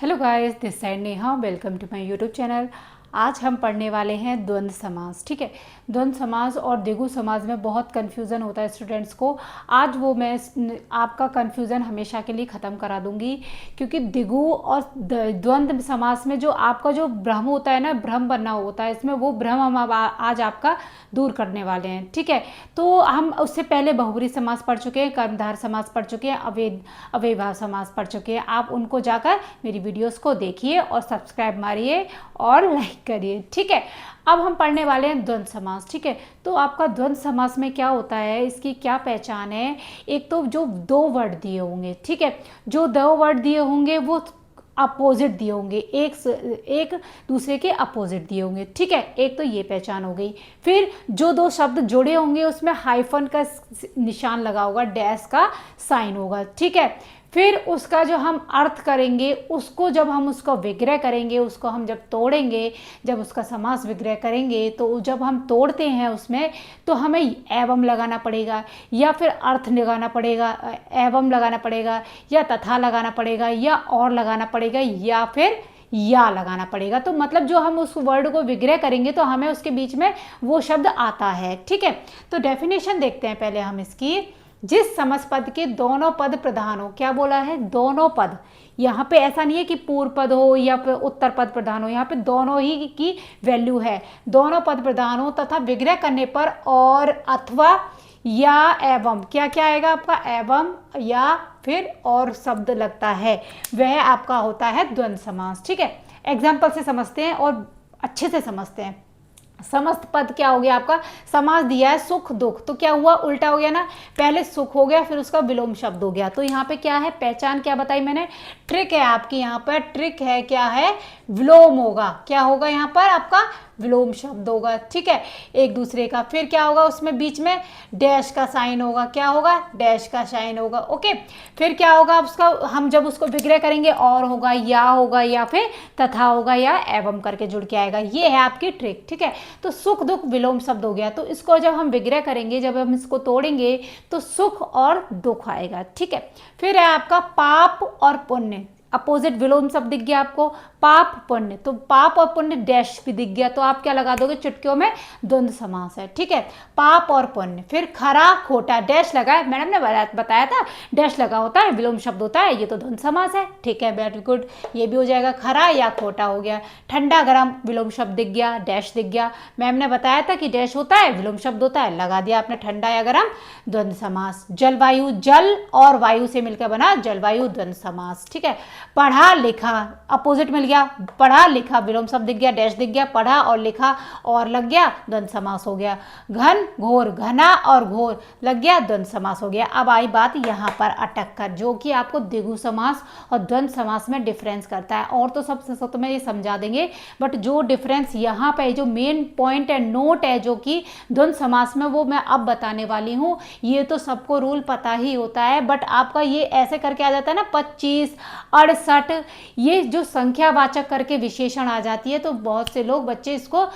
Hello guys, this side Neha. Welcome to my YouTube channel. आज हम पढ़ने वाले हैं द्वंद्व समास। ठीक है, द्वंद्व समास और द्विगु समास में बहुत कन्फ्यूज़न होता है स्टूडेंट्स को। आज वो मैं आपका कन्फ्यूज़न हमेशा के लिए ख़त्म करा दूंगी, क्योंकि द्विगु और द्वंद्व समास में जो आपका जो भ्रम होता है ना, भ्रम बनना होता है इसमें, वो भ्रम हम आज आपका दूर करने वाले हैं। ठीक है, तो हम उससे पहले बहुब्री समास पढ़ चुके हैं, कर्मधार समास पढ़ चुके हैं, अव्ययभाव समास पढ़ चुके हैं। आप उनको जाकर मेरी वीडियोस को देखिए और सब्सक्राइब मारिए और लाइक करिए। ठीक है, अब हम पढ़ने वाले हैं द्वंद्व समास। ठीक है, तो आपका द्वंद्व समास में क्या होता है, इसकी क्या पहचान है। एक तो जो दो वर्ड दिए होंगे, ठीक है, जो दो वर्ड दिए होंगे वो अपोजिट दिए होंगे, एक दूसरे के अपोजिट दिए होंगे। ठीक है, एक तो ये पहचान हो गई। फिर जो दो शब्द जुड़े होंगे उसमें हाइफन का निशान लगा होगा, डैश का साइन होगा। ठीक है, फिर उसका जो हम अर्थ करेंगे, उसको जब हम उसको विग्रह करेंगे, उसको हम जब तोड़ेंगे, जब उसका समास विग्रह करेंगे, तो जब हम तोड़ते हैं उसमें तो हमें एवं लगाना पड़ेगा, या फिर अर्थ लगाना पड़ेगा, एवं लगाना पड़ेगा, या तथा लगाना पड़ेगा, या और लगाना पड़ेगा, या फिर या लगाना पड़ेगा। तो मतलब जो हम उस वर्ड को विग्रह करेंगे तो हमें उसके बीच में वो शब्द आता है। ठीक है, तो डेफिनेशन देखते हैं पहले हम इसकी। जिस समस्त पद के दोनों पद प्रधान हो, क्या बोला है, दोनों पद। यहाँ पे ऐसा नहीं है कि पूर्व पद हो या फिर उत्तर पद प्रधान हो, यहाँ पे दोनों ही की वैल्यू है। दोनों पद प्रधान हो तथा विग्रह करने पर और अथवा या एवं, क्या क्या आएगा आपका, एवं या फिर और शब्द लगता है, वह आपका होता है द्वंद्व समास। ठीक है, एग्जाम्पल से समझते हैं और अच्छे से समझते हैं। समस्त पद क्या हो गया आपका, समास दिया है सुख दुख, तो क्या हुआ, उल्टा हो गया ना, पहले सुख हो गया फिर उसका विलोम शब्द हो गया। तो यहाँ पे क्या है, पहचान क्या बताई मैंने, ट्रिक है आपकी, यहाँ पर ट्रिक है, क्या है, विलोम होगा। क्या होगा यहाँ पर आपका, विलोम शब्द होगा। ठीक है, एक दूसरे का। फिर क्या होगा, उसमें बीच में डैश का साइन होगा, क्या होगा, डैश का साइन होगा। ओके, फिर क्या होगा उसका, हम जब उसको विग्रह करेंगे और होगा, या फिर तथा होगा, या एवं करके जुड़ के आएगा। ये है आपकी ट्रिक। ठीक है, तो सुख दुख विलोम शब्द हो गया, तो इसको जब हम विग्रह करेंगे, जब हम इसको तोड़ेंगे तो सुख और दुख आएगा। ठीक है, फिर है आपका पाप और पुण्य, अपोजिट विलोम शब्द दिख गया आपको, पाप पुण्य, तो पाप और पुण्य डैश भी दिख गया, तो आप क्या लगा दोगे, चुटकियों में द्वंद्व समास है। ठीक है, पाप और पुण्य। फिर खरा खोटा, डैश लगा है, मैडम ने बताया था डैश लगा होता है, विलोम शब्द होता है, ये तो द्वंद्व समास है। ठीक है, वेरी गुड, ये भी हो जाएगा, खरा या खोटा हो गया। ठंडा गर्म, विलोम शब्द दिख गया, डैश दिख गया, मैम ने बताया था कि डैश होता है, विलोम शब्द होता है, लगा दिया आपने, ठंडा या गर्म, द्वंद्व समास। जलवायु, जल और वायु से मिलकर बना जलवायु, द्वंद्व समास। ठीक है, पढ़ा लिखा, अपोजिट मिल गया, पढ़ा लिखा, विलोम शब्द दिख गया, डैश दिख गया, पढ़ा और लिखा और लग गया, द्वंद्व समास हो गया। घन घोर, घना और घोर लग गया, द्वंद्व समास हो गया। अब आई बात यहाँ पर अटक कर, जो कि आपको द्विगु समास और द्वंद्व समास में डिफरेंस करता है। और तो सब तो मैं ये समझा देंगे, बट जो डिफरेंस यहाँ पे जो मेन पॉइंट है, नोट है, जो कि द्वंद्व समास में, वो मैं अब बताने वाली हूँ। ये तो सबको रूल पता ही होता है, बट आपका ये ऐसे करके आ जाता है ना, 25, 68, ये जो संख्यावाचक करके विशेषण आ जाती है, तो बहुत से लोग बच्चे इसको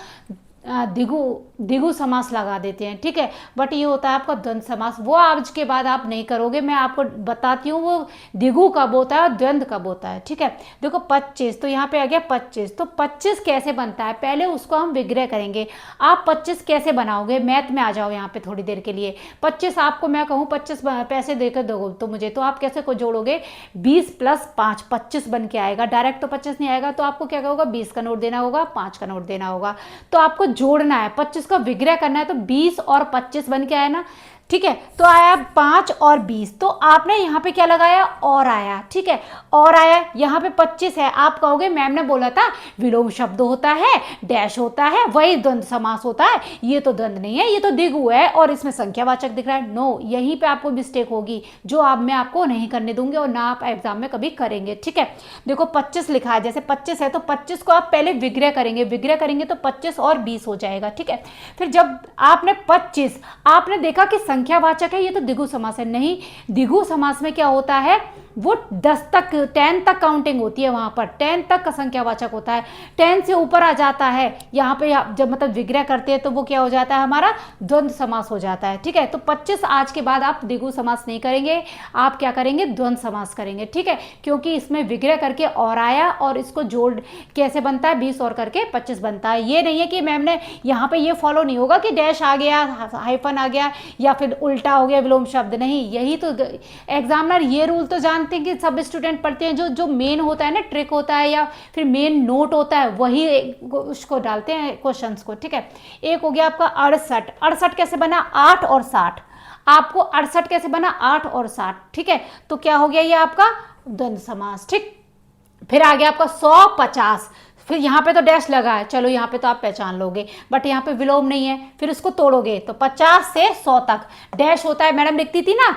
द्विगु समास लगा देते हैं। ठीक है, बट ये होता है आपका द्वंद्व समास, वो आज के बाद आप नहीं करोगे, मैं आपको बताती हूँ वो द्विगु कब होता है और द्वंद्व कब होता है। ठीक है, देखो 25, तो यहाँ पे आ गया 25, तो 25 कैसे बनता है, पहले उसको हम विग्रह करेंगे। आप 25 कैसे बनाओगे, मैथ में आ जाओ यहाँ पे थोड़ी देर के लिए। 25 आपको मैं कहूँ 25 पैसे देकर दोगे तो मुझे, तो आप कैसे को जोड़ोगे, 20 + 5, 25 बन के आएगा। डायरेक्ट तो 25 नहीं आएगा, तो आपको क्या होगा, 20 का नोट देना होगा, 5 का नोट देना होगा, तो आपको जोड़ना है, 25 का विग्रह करना है, तो 20 और 25 बन के आया ना। ठीक है, तो आया 5 और 20, तो आपने यहाँ पे क्या लगाया, और आया। ठीक है, और आया, यहाँ पे 25 है, आप कहोगे मैम ने बोला था विलोम शब्द होता है, डैश होता है, वही द्वंद्व समास होता है, ये तो द्वंद्व नहीं है, ये तो द्विगु है और इसमें संख्यावाचक दिख रहा है। नो, यहीं पे आपको मिस्टेक होगी, जो आप मैं आपको नहीं करने दूंगी और ना आप एग्जाम में कभी करेंगे। ठीक है, देखो 25 लिखा है, जैसे 25 है तो 25 को आप पहले विग्रह करेंगे, विग्रह करेंगे तो 25 और 20 हो जाएगा। ठीक है, फिर जब आपने 25, आपने देखा कि संख्यावाचक है, ये तो द्विगु समास है। नहीं, द्विगु समास में क्या होता है, वो 10 तक 10 तक काउंटिंग होती है, वहां पर 10 तक का संख्यावाचक होता है। 10 से ऊपर आ जाता है यहाँ पे, जब मतलब विग्रह करते हैं तो वो क्या हो जाता है, हमारा द्वंद्व समास हो जाता है। ठीक है, तो 25 आज के बाद आप द्विगु समास नहीं करेंगे, आप क्या करेंगे, द्वंद्व समास करेंगे। ठीक है, क्योंकि इसमें विग्रह करके और आया और इसको जोड़ कैसे बनता है, 20 और करके 25 बनता है। ये नहीं है कि मैम ने यहाँ पे ये फॉलो नहीं होगा कि डैश आ गया, हाइफन आ गया या फिर उल्टा हो गया विलोम शब्द, नहीं। यही तो एग्जामिनर ये रूल तो जानते हैं कि सब स्टूडेंट पढ़ते हैं, जो मेन होता है ना, ट्रिक होता है या फिर मेन नोट होता है, वही उसको डालते हैं क्वेश्चंस को। ठीक है, एक हो गया आपका 68। 68 कैसे बना, 8 और 60। आपको 68 कैसे बना, 8 और 60। ठीक है, तो क्या हो गया ये आपका द्वंद्व समास। ठीक, फिर आ गया आपका 150। फिर यहाँ पे तो डैश लगा है, चलो यहाँ पे तो आप पहचान लोगे, बट यहाँ पे विलोम नहीं है, फिर उसको तोड़ोगे तो 50 से 100 तक डैश होता है। मैडम लिखती थी ना,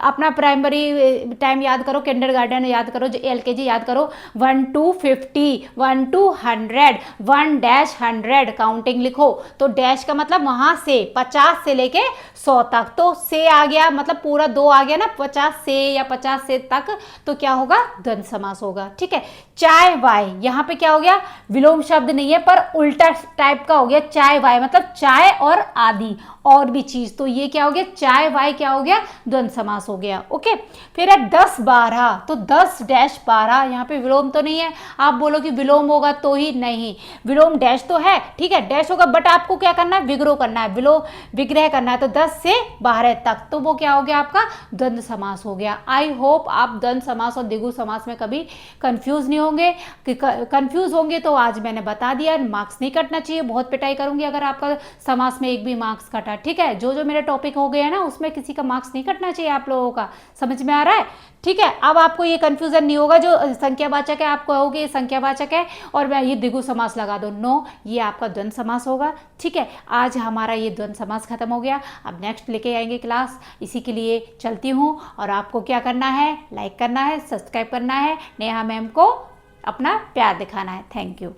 अपना प्राइमरी टाइम याद करो, किंडरगार्टन याद करो, जो LKG याद करो, 1 to 50, 1 to 100, 1 डैश 100 काउंटिंग लिखो। तो डैश का मतलब वहां से 50 से लेके 100 तक, तो से आ गया मतलब पूरा 2 आ गया ना, 50 से या 50 से तक, तो क्या होगा, द्वंद्व समास होगा। ठीक है, चाय वाय, यहाँ पे क्या हो गया, विलोम शब्द नहीं है पर उल्टा टाइप का हो गया, चाय वाय मतलब चाय और आदि और भी चीज, तो ये क्या हो गया, चाय वाय क्या हो गया, द्वंद्व समास हो गया। ओके, फिर है 10 12, तो 10 डैश 12, यहाँ पे विलोम तो नहीं है। आप बोलो कि विलोम होगा तो ही, नहीं, विलोम डैश तो है, ठीक है, डैश होगा, बट आपको क्या करना है, विग्रह करना है, विग्रह करना है, तो 10 से 12 तक, तो वो क्या हो गया आपका द्वंद्व समास हो गया। आई होप आप द्वंद्व समास और द्विगु समास में कभी कंफ्यूज नहीं होंगे। कंफ्यूज होंगे तो आज मैंने बता दिया, मार्क्स नहीं कटना चाहिए, बहुत पिटाई करूंगी अगर आपका समास में एक भी मार्क्स कटा। ठीक है, जो मेरे टॉपिक हो गए हैं ना, उसमें किसी का मार्क्स नहीं कटना चाहिए आप लोगों का, समझ में आ रहा है। ठीक है, अब आपको ये कंफ्यूजन नहीं होगा, जो संख्यावाचक है आप कहोगे ये संख्यावाचक है और मैं ये द्विगु समास लगा दो, नो, ये आपका द्वंद्व समास होगा। ठीक है, आज हमारा ये द्वंद्व समास खत्म हो गया, अब नेक्स्ट लेके आएंगे क्लास, इसी के लिए चलती हूँ। और आपको क्या करना है, लाइक करना है, सब्सक्राइब करना है, नेहा मैम को अपना प्यार दिखाना है। Thank you.